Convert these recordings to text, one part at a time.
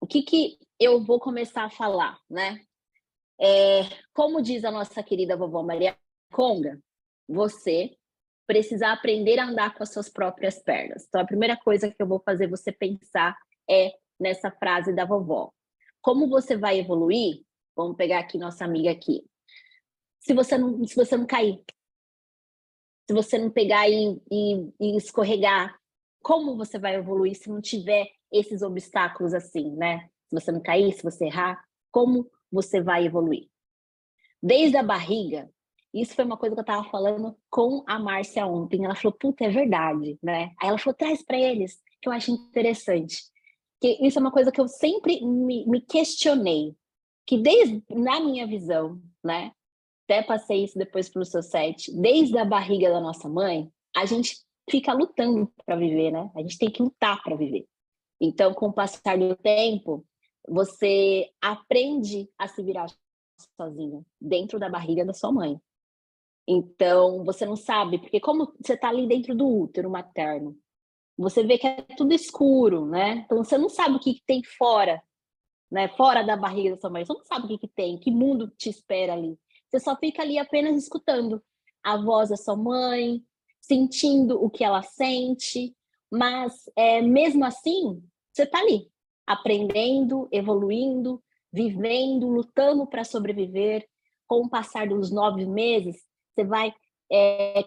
O que eu vou começar a falar, né? É, como diz a nossa querida vovó Maria Conga, você precisa aprender a andar com as suas próprias pernas. Então, a primeira coisa que eu vou fazer você pensar é nessa frase da vovó. Como você vai evoluir? Vamos pegar aqui nossa amiga aqui. Se você não cair, se você não pegar e escorregar, como você vai evoluir se não tiver esses obstáculos assim, né? Se você não cair, se você errar, como você vai evoluir? Desde a barriga, isso foi uma coisa que eu estava falando com a Márcia ontem. Ela falou, puta, é verdade, né? Aí ela falou, traz para eles, que eu acho interessante. Que isso é uma coisa que eu sempre me questionei. Que desde, na minha visão, né? Até passei isso depois para o seu set, desde a barriga da nossa mãe, a gente fica lutando para viver, né? A gente tem que lutar para viver. Então, com o passar do tempo, você aprende a se virar sozinho dentro da barriga da sua mãe. Então, você não sabe, porque como você está ali dentro do útero materno, você vê que é tudo escuro, né? Então, você não sabe o que tem fora, né? Fora da barriga da sua mãe. Você não sabe o que tem, que mundo te espera ali. Você só fica ali apenas escutando a voz da sua mãe, sentindo o que ela sente, mas mesmo assim, você está ali, aprendendo, evoluindo, vivendo, lutando para sobreviver. Com o passar dos 9 meses, você vai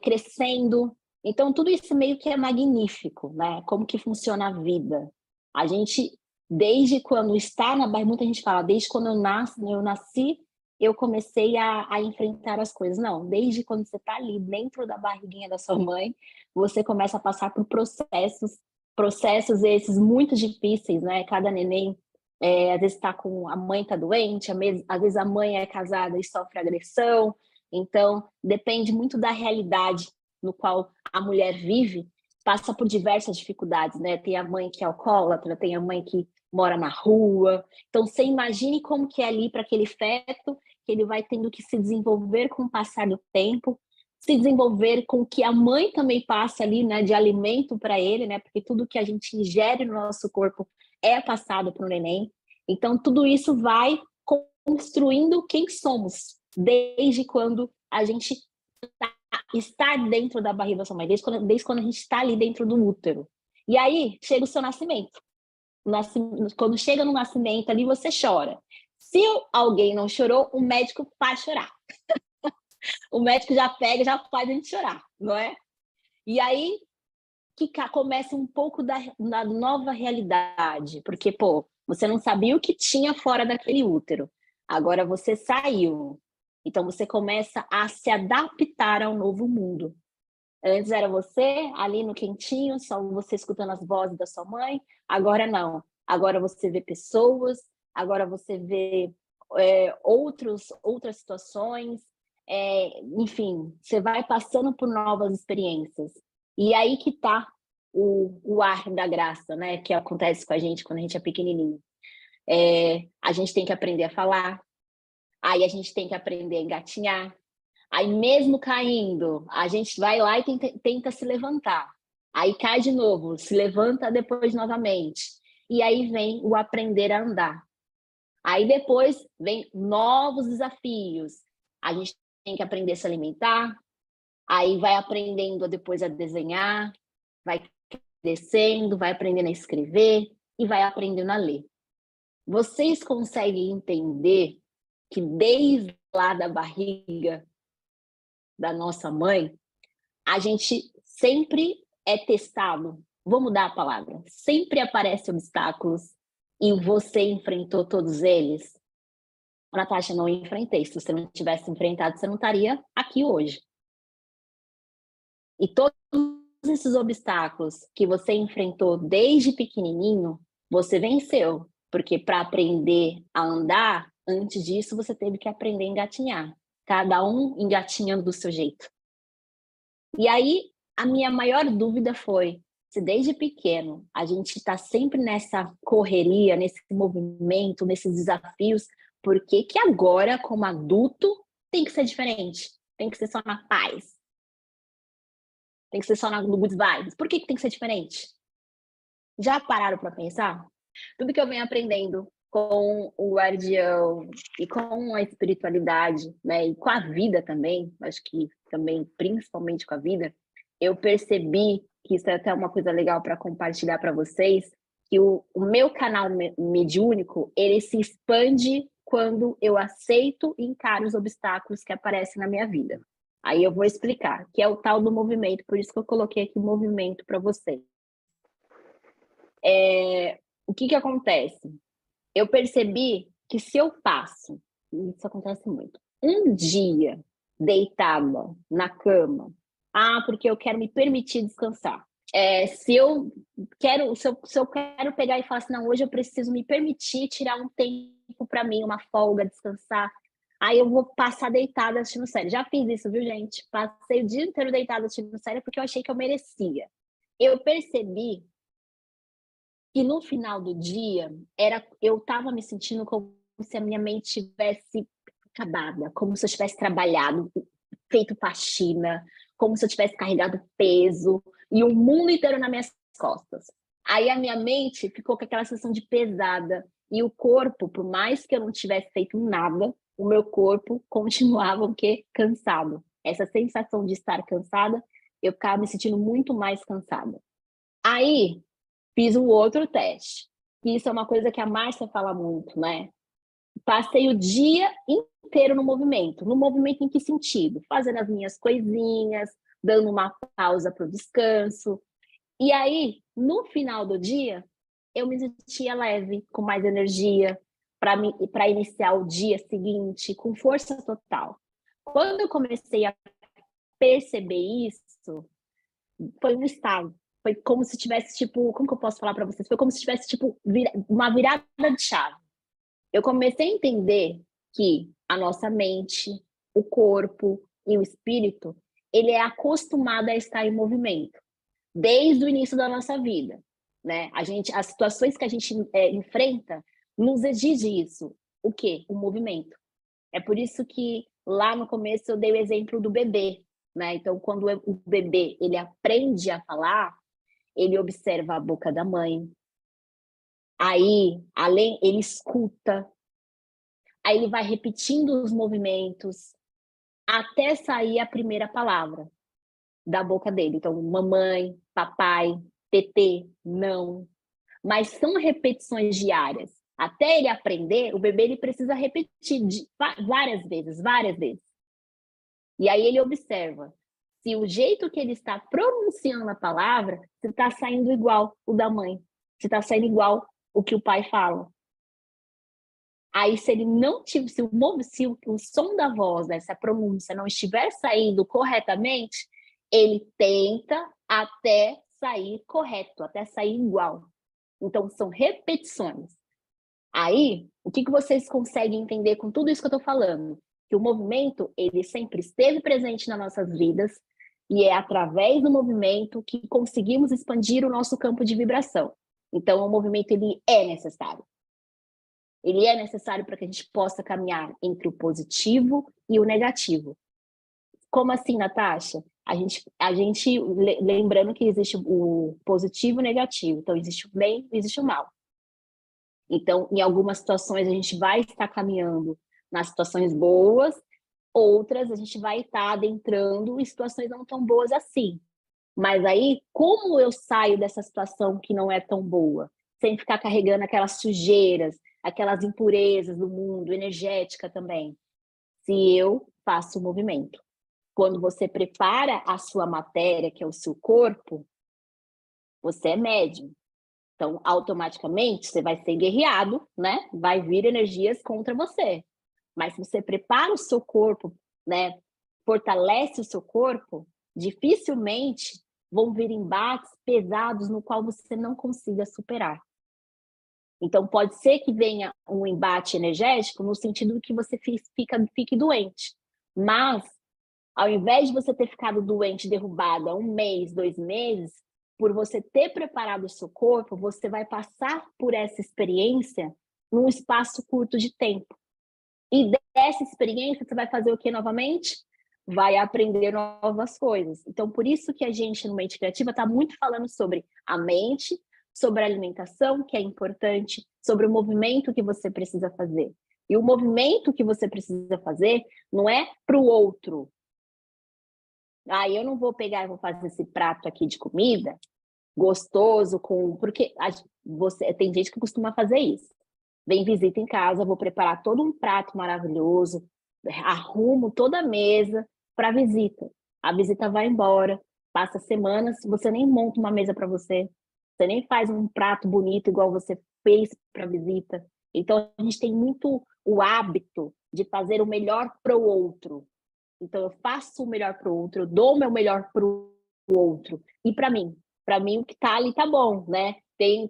crescendo. Então, tudo isso meio que é magnífico, né? Como que funciona a vida. A gente, desde quando está na barriga, muita gente fala, desde quando eu nasci, eu comecei a enfrentar as coisas. Não, desde quando você está ali dentro da barriguinha da sua mãe, você começa a passar por processos esses muito difíceis, né? Cada neném, às vezes a mãe está doente, às vezes a mãe é casada e sofre agressão. Então, depende muito da realidade no qual a mulher vive, passa por diversas dificuldades, né? Tem a mãe que é alcoólatra, tem a mãe que mora na rua. Então, você imagine como que é ali para aquele feto, que ele vai tendo que se desenvolver com o passar do tempo, se desenvolver com o que a mãe também passa ali, né, de alimento para ele, né? Porque tudo que a gente ingere no nosso corpo é passado para o neném. Então, tudo isso vai construindo quem somos, desde quando a gente está dentro da barriga da sua mãe, desde quando a gente está ali dentro do útero. E aí, chega o seu nascimento. Quando chega no nascimento ali, você chora. Se alguém não chorou, o médico faz chorar. O médico já pega, já faz a gente chorar, não é? E aí que começa um pouco da nova realidade, porque, pô, você não sabia o que tinha fora daquele útero. Agora você saiu. Então você começa a se adaptar ao novo mundo. Antes era você ali no quentinho, só você escutando as vozes da sua mãe. Agora não. Agora você vê pessoas, agora você vê outras situações. Enfim, você vai passando por novas experiências. E aí que tá o ar da graça, né? Que acontece com a gente quando a gente é pequenininho. A gente tem que aprender a falar, aí a gente tem que aprender a engatinhar. Aí mesmo caindo, a gente vai lá e tenta se levantar. Aí cai de novo, se levanta depois novamente. E aí vem o aprender a andar. Aí depois vem novos desafios. A gente tem que aprender a se alimentar, aí vai aprendendo depois a desenhar, vai crescendo, vai aprendendo a escrever e vai aprendendo a ler. Vocês conseguem entender que desde lá da barriga da nossa mãe, a gente sempre é testado. Vou mudar a palavra. Sempre aparecem obstáculos e você enfrentou todos eles. Natasha, não enfrentei. Se você não tivesse enfrentado, você não estaria aqui hoje. E todos esses obstáculos que você enfrentou desde pequenininho, você venceu. Porque para aprender a andar, antes disso, você teve que aprender a engatinhar. Cada um engatinhando do seu jeito. E aí, a minha maior dúvida foi se desde pequeno a gente está sempre nessa correria, nesse movimento, nesses desafios, por que que agora, como adulto, tem que ser diferente? Tem que ser só na paz? Tem que ser só no good vibes? Por que que tem que ser diferente? Já pararam para pensar? Tudo que eu venho aprendendo com o guardião e com a espiritualidade, né, e com a vida também, acho que também, principalmente com a vida, eu percebi que isso é até uma coisa legal para compartilhar para vocês, que o meu canal mediúnico, ele se expande quando eu aceito e encaro os obstáculos que aparecem na minha vida. Aí eu vou explicar, que é o tal do movimento, por isso que eu coloquei aqui movimento para vocês. O que acontece? Eu percebi que se eu passo, isso acontece muito, um dia deitada na cama, porque eu quero me permitir descansar. Se eu quero pegar e falar assim, não, hoje eu preciso me permitir tirar um tempo para mim, uma folga, descansar. Aí eu vou passar deitada assistindo série. Já fiz isso, viu, gente? Passei o dia inteiro deitada assistindo série porque eu achei que eu merecia. Eu percebi que no final do dia eu estava me sentindo como se a minha mente tivesse acabada, como se eu tivesse trabalhado, feito faxina, como se eu tivesse carregado peso e o mundo inteiro nas minhas costas. Aí a minha mente ficou com aquela sensação de pesada e o corpo, por mais que eu não tivesse feito nada, o meu corpo continuava o quê? Cansado. Essa sensação de estar cansada, eu ficava me sentindo muito mais cansada. Aí fiz um outro teste. E isso é uma coisa que a Márcia fala muito, né? Passei o dia inteiro no movimento. No movimento em que sentido? Fazendo as minhas coisinhas, dando uma pausa para o descanso. E aí, no final do dia, eu me sentia leve, com mais energia, para iniciar o dia seguinte, com força total. Quando eu comecei a perceber isso, foi um estalo. Foi como se tivesse, tipo, como que eu posso falar para vocês? Foi como se tivesse, tipo, uma virada de chave. Eu comecei a entender que a nossa mente, o corpo e o espírito, ele é acostumado a estar em movimento desde o início da nossa vida, né? As situações que a gente enfrenta nos exige isso. O quê? O movimento. É por isso que lá no começo eu dei o exemplo do bebê, né? Então, quando o bebê ele aprende a falar, ele observa a boca da mãe. Aí, ele escuta. Aí ele vai repetindo os movimentos até sair a primeira palavra da boca dele. Então, mamãe, papai, tetê, não. Mas são repetições diárias. Até ele aprender, o bebê ele precisa repetir várias vezes, várias vezes. E aí ele observa se o jeito que ele está pronunciando a palavra, se está saindo igual o da mãe, se está saindo igual o que o pai fala. Aí, se ele não tiver, se o som da voz, né, se a pronúncia não estiver saindo corretamente, ele tenta até sair correto, até sair igual. Então, são repetições. Aí, o que vocês conseguem entender com tudo isso que eu estou falando? Que o movimento, ele sempre esteve presente nas nossas vidas e é através do movimento que conseguimos expandir o nosso campo de vibração. Então, o movimento, ele é necessário. Ele é necessário para que a gente possa caminhar entre o positivo e o negativo. Como assim, Natasha? Lembrando que existe o positivo e o negativo. Então, existe o bem e existe o mal. Então, em algumas situações, a gente vai estar caminhando nas situações boas, outras a gente vai estar adentrando em situações não tão boas assim. Mas aí, como eu saio dessa situação que não é tão boa? Sem ficar carregando aquelas sujeiras, aquelas impurezas do mundo, energética também. Se eu faço o movimento. Quando você prepara a sua matéria, que é o seu corpo, você é médium. Então, automaticamente, você vai ser guerreado, né? Vai vir energias contra você. Mas se você prepara o seu corpo, né? Fortalece o seu corpo, dificilmente vão vir embates pesados no qual você não consiga superar. Então, pode ser que venha um embate energético no sentido que você fique doente. Mas, ao invés de você ter ficado doente, derrubada 1 mês, 2 meses, por você ter preparado o seu corpo, você vai passar por essa experiência num espaço curto de tempo. E dessa experiência, você vai fazer o que novamente? Vai aprender novas coisas. Então, por isso que a gente, no Mente Criativa, está muito falando sobre a mente, sobre a alimentação, que é importante, sobre o movimento que você precisa fazer. E o movimento que você precisa fazer não é para o outro. Ah, eu não vou pegar e vou fazer esse prato aqui de comida gostoso com... Porque tem gente que costuma fazer isso. Vem visita em casa, vou preparar todo um prato maravilhoso, arrumo toda a mesa para a visita. A visita vai embora, passa semanas, você nem monta uma mesa para você, você nem faz um prato bonito igual você fez para a visita. Então, a gente tem muito o hábito de fazer o melhor para o outro. Então, eu faço o melhor para o outro, eu dou o meu melhor para o outro. E para mim o que está ali tá bom, né?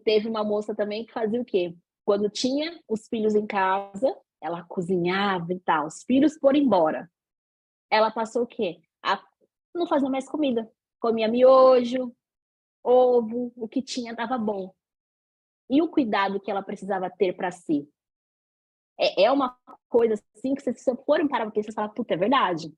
Teve uma moça também que fazia o quê? Quando tinha os filhos em casa, ela cozinhava e tal. Os filhos foram embora. Ela passou o quê? A não fazer mais comida. Comia miojo, ovo, o que tinha dava bom. E o cuidado que ela precisava ter para si? É uma coisa assim que, se você for parar para pensar, você fala, puta, é verdade.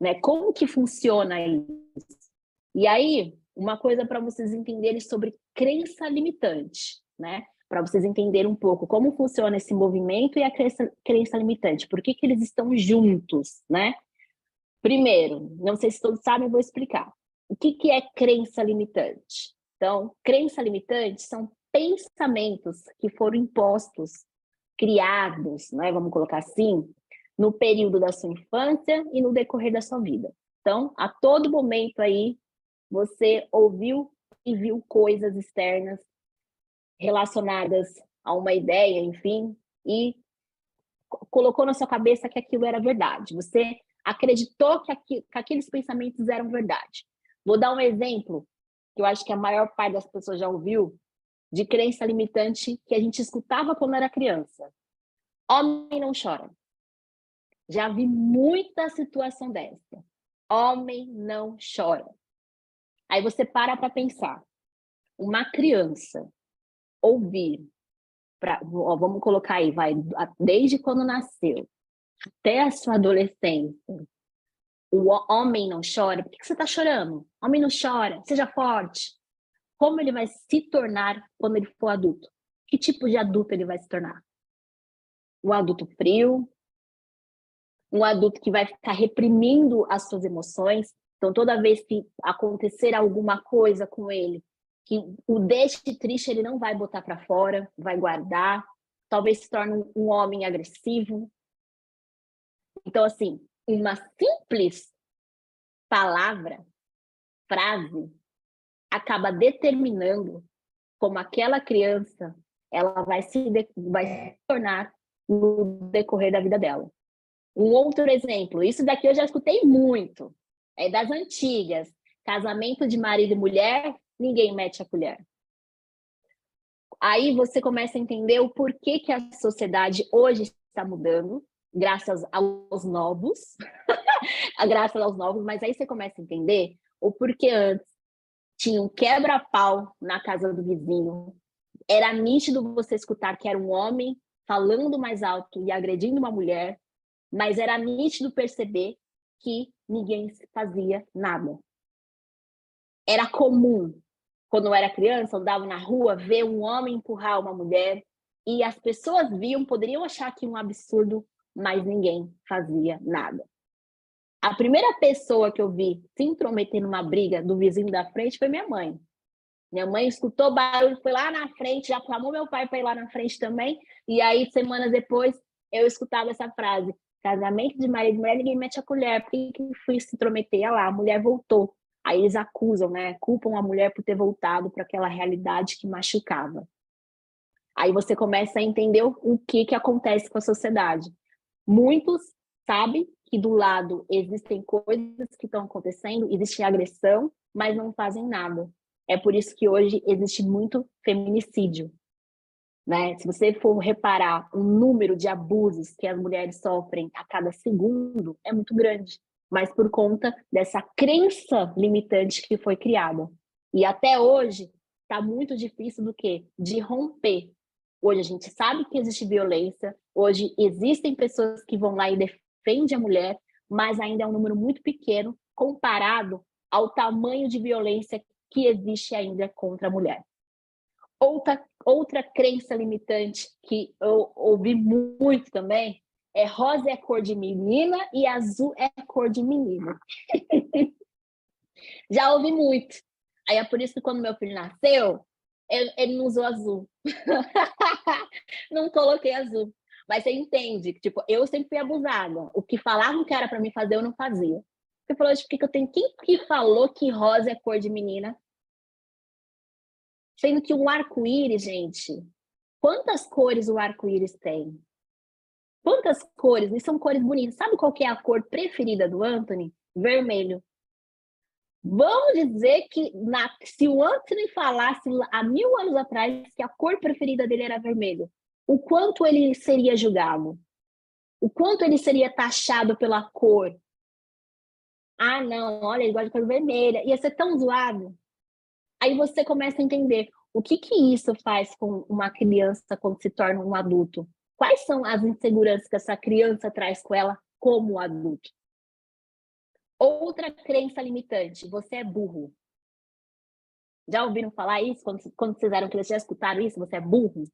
Né? Como que funciona isso? E aí, uma coisa para vocês entenderem sobre crença limitante, né? Para vocês entenderem um pouco como funciona esse movimento e a crença limitante. Por que eles estão juntos, né? Primeiro, não sei se todos sabem, eu vou explicar. O que é crença limitante? Então, crença limitante são pensamentos que foram impostos, criados, né? Vamos colocar assim, no período da sua infância e no decorrer da sua vida. Então, a todo momento aí, você ouviu e viu coisas externas relacionadas a uma ideia, enfim, e colocou na sua cabeça que aquilo era verdade. Você acreditou que aqueles pensamentos eram verdade. Vou dar um exemplo que eu acho que a maior parte das pessoas já ouviu, de crença limitante que a gente escutava quando era criança. Homem não chora. Já vi muita situação dessa. Homem não chora. Aí você para pensar. Uma criança ouvir, vamos colocar aí, vai, desde quando nasceu até a sua adolescência, o homem não chora. Por que você está chorando? Homem não chora, seja forte. Como ele vai se tornar quando ele for adulto? Que tipo de adulto ele vai se tornar? Um adulto frio, um adulto que vai ficar reprimindo as suas emoções. Então, toda vez que acontecer alguma coisa com ele, que o deixe triste, ele não vai botar para fora, vai guardar. Talvez se torne um homem agressivo. Então, assim, uma simples palavra, frase, acaba determinando como aquela criança ela vai se tornar no decorrer da vida dela. Um outro exemplo, isso daqui eu já escutei muito, é das antigas. Casamento de marido e mulher, ninguém mete a colher. Aí você começa a entender o porquê que a sociedade hoje está mudando, graças aos novos, graças aos novos, mas aí você começa a entender o porquê antes tinha um quebra-pau na casa do vizinho, era nítido você escutar que era um homem falando mais alto e agredindo uma mulher, mas era nítido perceber que ninguém fazia nada. Era comum, quando eu era criança, andava na rua, ver um homem empurrar uma mulher, e as pessoas viam, poderiam achar que um absurdo, mas ninguém fazia nada. A primeira pessoa que eu vi se intrometer numa briga do vizinho da frente foi minha mãe. Minha mãe escutou o barulho, foi lá na frente, já chamou meu pai para ir lá na frente também, e aí, semanas depois, eu escutava essa frase: casamento de marido e mulher, ninguém mete a colher. Por que fui se intrometer? Olha lá, a mulher voltou. Aí eles acusam, né? Culpam a mulher por ter voltado para aquela realidade que machucava. Aí você começa a entender o que acontece com a sociedade. Muitos sabem que do lado existem coisas que estão acontecendo, existe agressão, mas não fazem nada. É por isso que hoje existe muito feminicídio. Né? Se você for reparar o número de abusos que as mulheres sofrem a cada segundo, é muito grande. Mas por conta dessa crença limitante que foi criada. E até hoje está muito difícil do quê? De romper. Hoje a gente sabe que existe violência, hoje existem pessoas que vão lá e defendem a mulher, mas ainda é um número muito pequeno comparado ao tamanho de violência que existe ainda contra a mulher. Outra crença limitante que eu ouvi muito também é rosa é cor de menina e azul é cor de menino. Já ouvi muito. Aí é por isso que quando meu filho nasceu, ele não usou azul. Não coloquei azul. Mas você entende que, tipo, eu sempre fui abusada. O que falavam que era para mim fazer, eu não fazia. Você falou, tipo, que eu tenho... Quem que falou que rosa é cor de menina? Sendo que um arco-íris, gente, quantas cores o arco-íris tem? Quantas cores? E são cores bonitas. Sabe qual que é a cor preferida do Anthony? Vermelho. Vamos dizer que se o Anthony falasse há 1000 anos atrás que a cor preferida dele era vermelho, o quanto ele seria julgado? O quanto ele seria taxado pela cor? Ah, não, olha, ele gosta de cor vermelha. Ia ser tão zoado. Aí você começa a entender o que isso faz com uma criança quando se torna um adulto. Quais são as inseguranças que essa criança traz com ela como adulto? Outra crença limitante, você é burro. Já ouviram falar isso? Quando vocês eram crianças, já escutaram isso? Você é burro?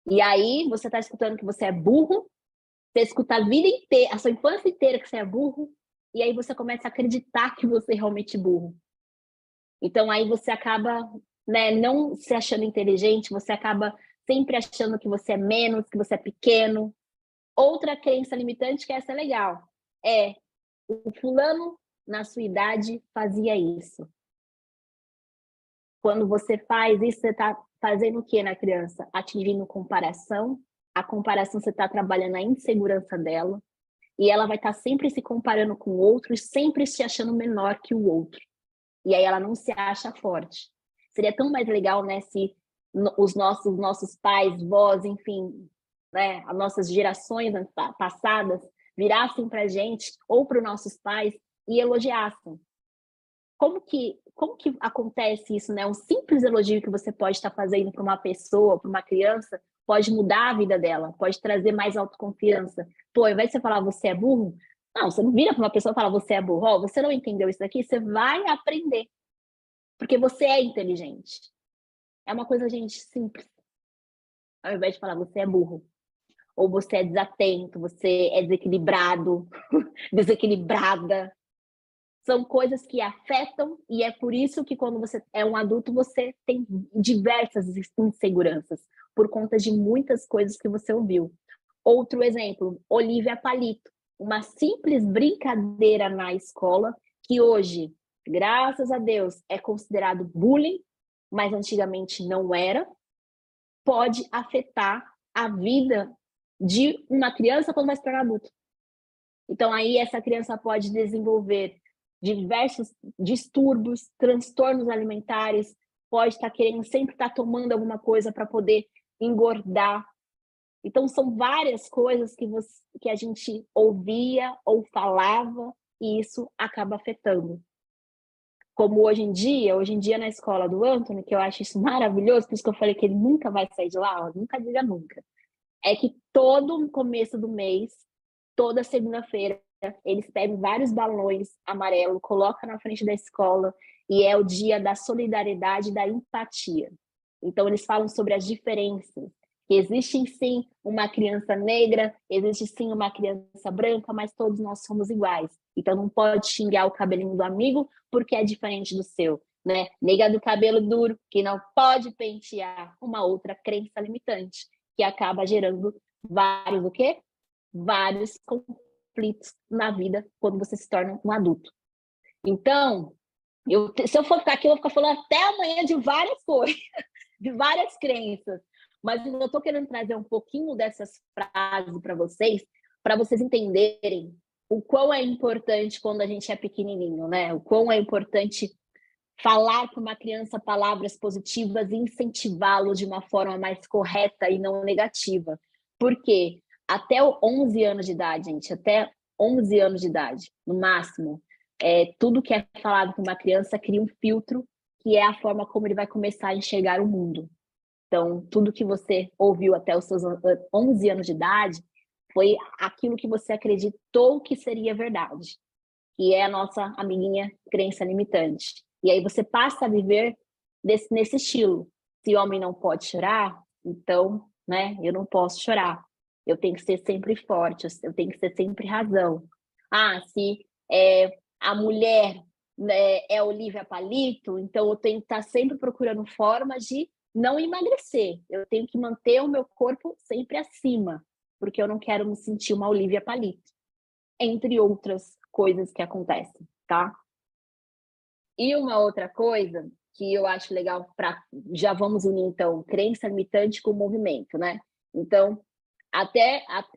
E aí, você está escutando que você é burro, você escuta a vida inteira, a sua infância inteira que você é burro, e aí você começa a acreditar que você é realmente burro. Então, aí você acaba, né, não se achando inteligente, você acaba sempre achando que você é menos, que você é pequeno. Outra crença limitante, que essa é legal, é o fulano na sua idade fazia isso. Quando você faz isso, você está fazendo o que na criança? Atingindo comparação. A comparação, você está trabalhando a insegurança dela. E ela vai estar sempre se comparando com o outro, sempre se achando menor que o outro. E aí ela não se acha forte. Seria tão mais legal, né, se os nossos pais, vós, enfim, né, as nossas gerações passadas virassem para a gente ou para os nossos pais e elogiassem. Como que acontece isso, né? Um simples elogio que você pode estar fazendo para uma pessoa, para uma criança, pode mudar a vida dela, pode trazer mais autoconfiança. Pô, ao invés de você falar você é burro, não, você não vira para uma pessoa e fala você é burro. Oh, você não entendeu isso daqui, você vai aprender. Porque você é inteligente. É uma coisa, gente, simples. Ao invés de falar você é burro, ou você é desatento, você é desequilibrado, desequilibrada. São coisas que afetam e é por isso que quando você é um adulto, você tem diversas inseguranças, por conta de muitas coisas que você ouviu. Outro exemplo, Olivia Palito. Uma simples brincadeira na escola, que hoje, graças a Deus, é considerado bullying, mas antigamente não era, pode afetar a vida de uma criança quando vai se tornar adulto. Então, aí essa criança pode desenvolver diversos distúrbios, transtornos alimentares, pode estar querendo sempre estar tomando alguma coisa para poder engordar. Então, são várias coisas que a gente ouvia ou falava e isso acaba afetando. Como hoje em dia na escola do Anthony, que eu acho isso maravilhoso, por isso que eu falei que ele nunca vai sair de lá, ó, nunca diga nunca, é que todo começo do mês, toda segunda-feira, eles pegam vários balões amarelos, colocam na frente da escola e é o dia da solidariedade e da empatia. Então, eles falam sobre as diferenças. Que existe sim uma criança negra, existe sim uma criança branca, mas todos nós somos iguais. Então, não pode xingar o cabelinho do amigo porque é diferente do seu. Né? Nega do cabelo duro, que não pode pentear, uma outra crença limitante, que acaba gerando vários o quê? Vários conflitos na vida quando você se torna um adulto. Então, se eu for ficar aqui, eu vou ficar falando até amanhã de várias coisas, de várias crenças. Mas eu estou querendo trazer um pouquinho dessas frases para vocês entenderem o quão é importante quando a gente é pequenininho, né? O quão é importante falar para uma criança palavras positivas e incentivá-lo de uma forma mais correta e não negativa. Por quê? Até 11 anos de idade, gente, até 11 anos de idade, no máximo, tudo que é falado para uma criança cria um filtro que é a forma como ele vai começar a enxergar o mundo. Então, tudo que você ouviu até os seus 11 anos de idade foi aquilo que você acreditou que seria verdade, que é a nossa amiguinha crença limitante. E aí você passa a viver nesse estilo. Se homem não pode chorar, então, né, eu não posso chorar. Eu tenho que ser sempre forte, eu tenho que ser sempre razão. Ah, se a mulher, né, é Olivia Palito, então eu tenho que estar sempre procurando formas de não emagrecer. Eu tenho que manter o meu corpo sempre acima, porque eu não quero me sentir uma Olivia Palito, entre outras coisas que acontecem, tá? E uma outra coisa que eu acho legal para já vamos unir então crença limitante com movimento, né? Então,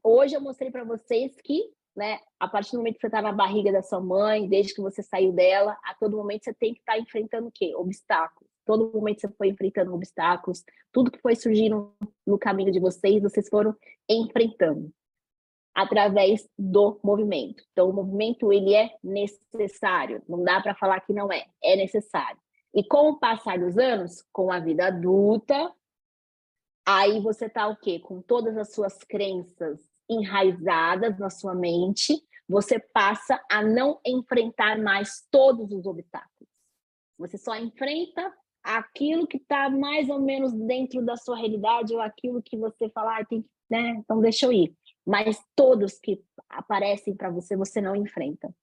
hoje eu mostrei para vocês que, né, a partir do momento que você está na barriga da sua mãe, desde que você saiu dela, a todo momento você tem que estar enfrentando o quê? Obstáculos. Todo momento você foi enfrentando obstáculos, tudo que foi surgindo no caminho de vocês, vocês foram enfrentando através do movimento. Então, o movimento ele é necessário, não dá para falar que não é, é necessário. E com o passar dos anos, com a vida adulta, aí você tá o quê? Com todas as suas crenças enraizadas na sua mente, você passa a não enfrentar mais todos os obstáculos. Você só enfrenta aquilo que está mais ou menos dentro da sua realidade ou aquilo que você fala, ah, tem que, né? Então deixa eu ir. Mas todos que aparecem para você, você não enfrenta.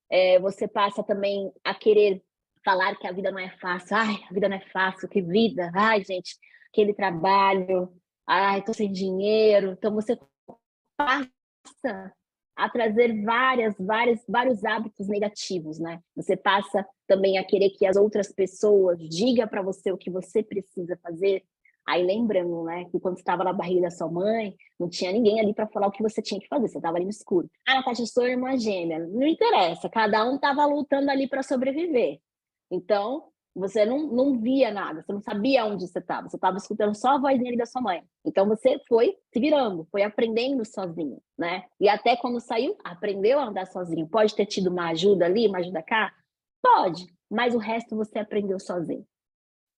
Você passa também a querer falar que a vida não é fácil. Ai, a vida não é fácil, que vida. Ai, gente, aquele trabalho. Ai, tô sem dinheiro. Então você passa a trazer vários hábitos negativos, né? Você passa também a querer que as outras pessoas digam para você o que você precisa fazer. Aí lembrando, né, que quando você estava na barriga da sua mãe, não tinha ninguém ali para falar o que você tinha que fazer, você estava ali no escuro. Ah, Natasha, sou irmã gêmea. Não interessa, cada um estava lutando ali para sobreviver. Então, você não via nada, você não sabia onde você estava escutando só a vozinha ali da sua mãe. Então você foi se virando, foi aprendendo sozinho, né? E até quando saiu, aprendeu a andar sozinho. Pode ter tido uma ajuda ali, uma ajuda cá? Pode, mas o resto você aprendeu sozinho.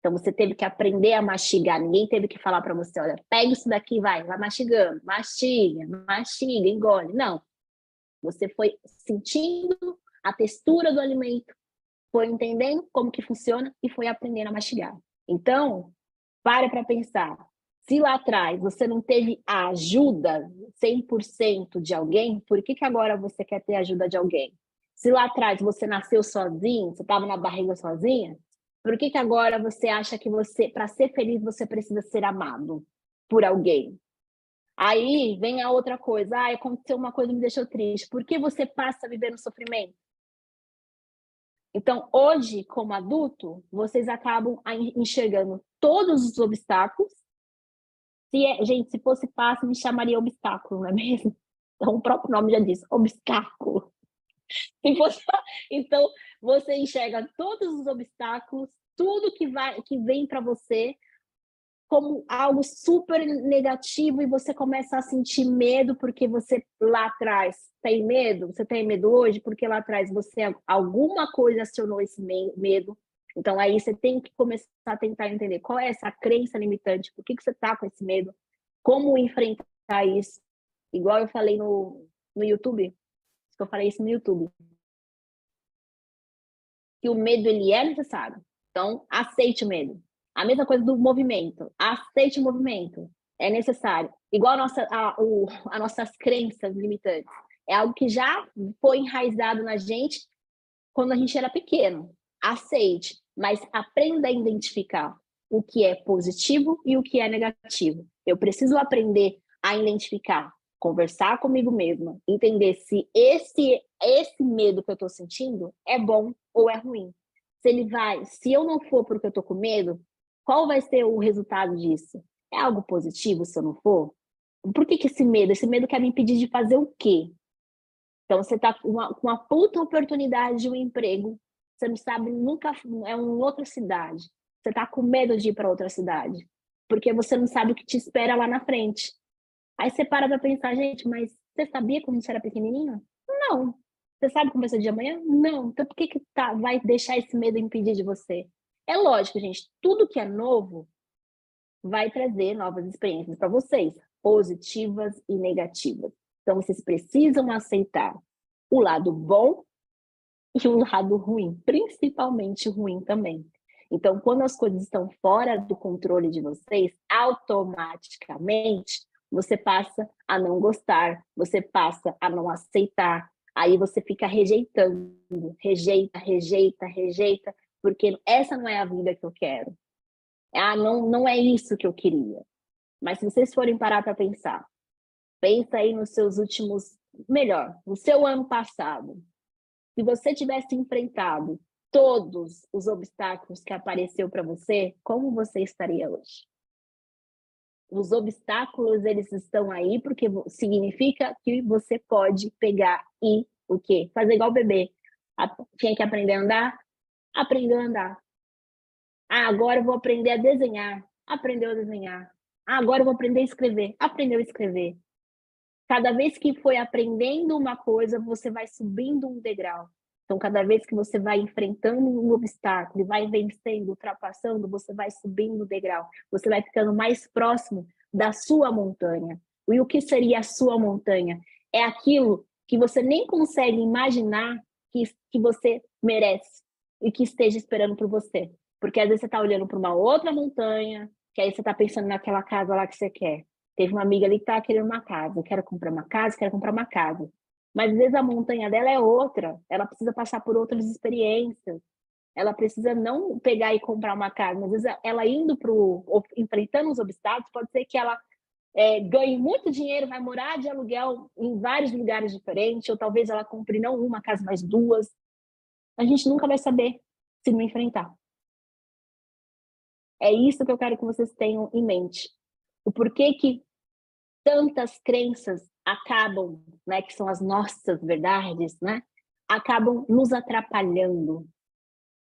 Então você teve que aprender a mastigar, ninguém teve que falar para você, olha, pega isso daqui, vai mastigando, mastiga, engole. Não, você foi sentindo a textura do alimento, foi entendendo como que funciona e foi aprendendo a mastigar. Então, para pensar. Se lá atrás você não teve a ajuda 100% de alguém, por que agora você quer ter a ajuda de alguém? Se lá atrás você nasceu sozinho, você estava na barriga sozinha, por que agora você acha que para ser feliz, você precisa ser amado por alguém? Aí vem a outra coisa, aconteceu uma coisa que me deixou triste. Por que você passa a viver no sofrimento? Então, hoje, como adulto, vocês acabam enxergando todos os obstáculos. Gente, se fosse fácil, me chamaria obstáculo, não é mesmo? Então, o próprio nome já diz, obstáculo. Se fosse... Então, você enxerga todos os obstáculos, tudo que vem para você como algo super negativo e você começa a sentir medo porque você lá atrás tem medo, você tem medo hoje porque lá atrás você alguma coisa acionou esse medo. Então aí você tem que começar a tentar entender qual é essa crença limitante, por que você está com esse medo, como enfrentar isso. Igual eu falei no YouTube, eu falei isso no YouTube, que o medo ele é necessário. Então aceite o medo. A mesma coisa do movimento. Aceite o movimento. É necessário. Igual as nossas crenças limitantes. É algo que já foi enraizado na gente quando a gente era pequeno. Aceite, mas aprenda a identificar o que é positivo e o que é negativo. Eu preciso aprender a identificar, conversar comigo mesma, entender se esse medo que eu estou sentindo é bom ou é ruim. Se eu não for porque eu estou com medo, qual vai ser o resultado disso? É algo positivo se eu não for? Por que esse medo? Esse medo quer me impedir de fazer o quê? Então, você está com uma puta oportunidade de um emprego, você não sabe nunca, é uma outra cidade. Você está com medo de ir para outra cidade, porque você não sabe o que te espera lá na frente. Aí você para pensar, gente, mas você sabia quando você era pequenininho? Não. Você sabe como vai ser o dia amanhã? Não. Então, por que vai deixar esse medo impedir de você? É lógico, gente, tudo que é novo vai trazer novas experiências para vocês, positivas e negativas. Então, vocês precisam aceitar o lado bom e o lado ruim, principalmente ruim também. Então, quando as coisas estão fora do controle de vocês, automaticamente você passa a não gostar, você passa a não aceitar, aí você fica rejeitando, rejeita, porque essa não é a vida que eu quero. Ah, não é isso que eu queria. Mas se vocês forem parar para pensar, pensa aí nos seus últimos, melhor, no seu ano passado. Se você tivesse enfrentado todos os obstáculos que apareceu para você, como você estaria hoje? Os obstáculos, eles estão aí porque significa que você pode pegar e o quê? Fazer igual o bebê. Tinha que aprender a andar? Aprendeu a andar. Ah, agora eu vou aprender a desenhar. Aprendeu a desenhar. Ah, agora eu vou aprender a escrever. Aprendeu a escrever. Cada vez que foi aprendendo uma coisa, você vai subindo um degrau. Então, cada vez que você vai enfrentando um obstáculo, vai vencendo, ultrapassando, você vai subindo o degrau. Você vai ficando mais próximo da sua montanha. E o que seria a sua montanha? É aquilo que você nem consegue imaginar que você merece e que esteja esperando por você. Porque às vezes você está olhando para uma outra montanha, que aí você está pensando naquela casa lá que você quer. Teve uma amiga ali que estava querendo uma casa. Quero comprar uma casa, quero comprar uma casa. Mas às vezes a montanha dela é outra. Ela precisa passar por outras experiências. Ela precisa não pegar e comprar uma casa. Mas às vezes ela indo enfrentando os obstáculos, pode ser que ela ganhe muito dinheiro, vai morar de aluguel em vários lugares diferentes, ou talvez ela compre não uma casa, mas duas. A gente nunca vai saber se não enfrentar. É isso que eu quero que vocês tenham em mente. O porquê que tantas crenças acabam, né, que são as nossas verdades, né, acabam nos atrapalhando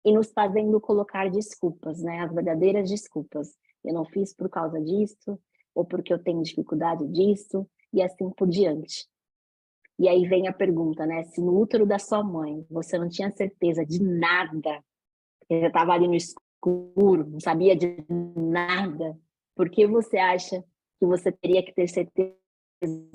e nos fazendo colocar desculpas, né, as verdadeiras desculpas. Eu não fiz por causa disso, ou porque eu tenho dificuldade disso, e assim por diante. E aí vem a pergunta, né, se no útero da sua mãe você não tinha certeza de nada, você estava ali no escuro, não sabia de nada, por que você acha que você teria que ter certeza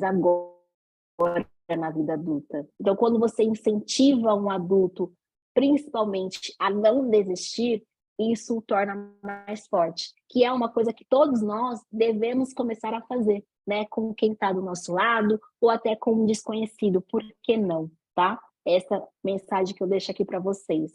agora na vida adulta? Então, quando você incentiva um adulto, principalmente, a não desistir, isso o torna mais forte, que é uma coisa que todos nós devemos começar a fazer, né? Com quem está do nosso lado, ou até com um desconhecido, por que não, tá? Essa mensagem que eu deixo aqui para vocês.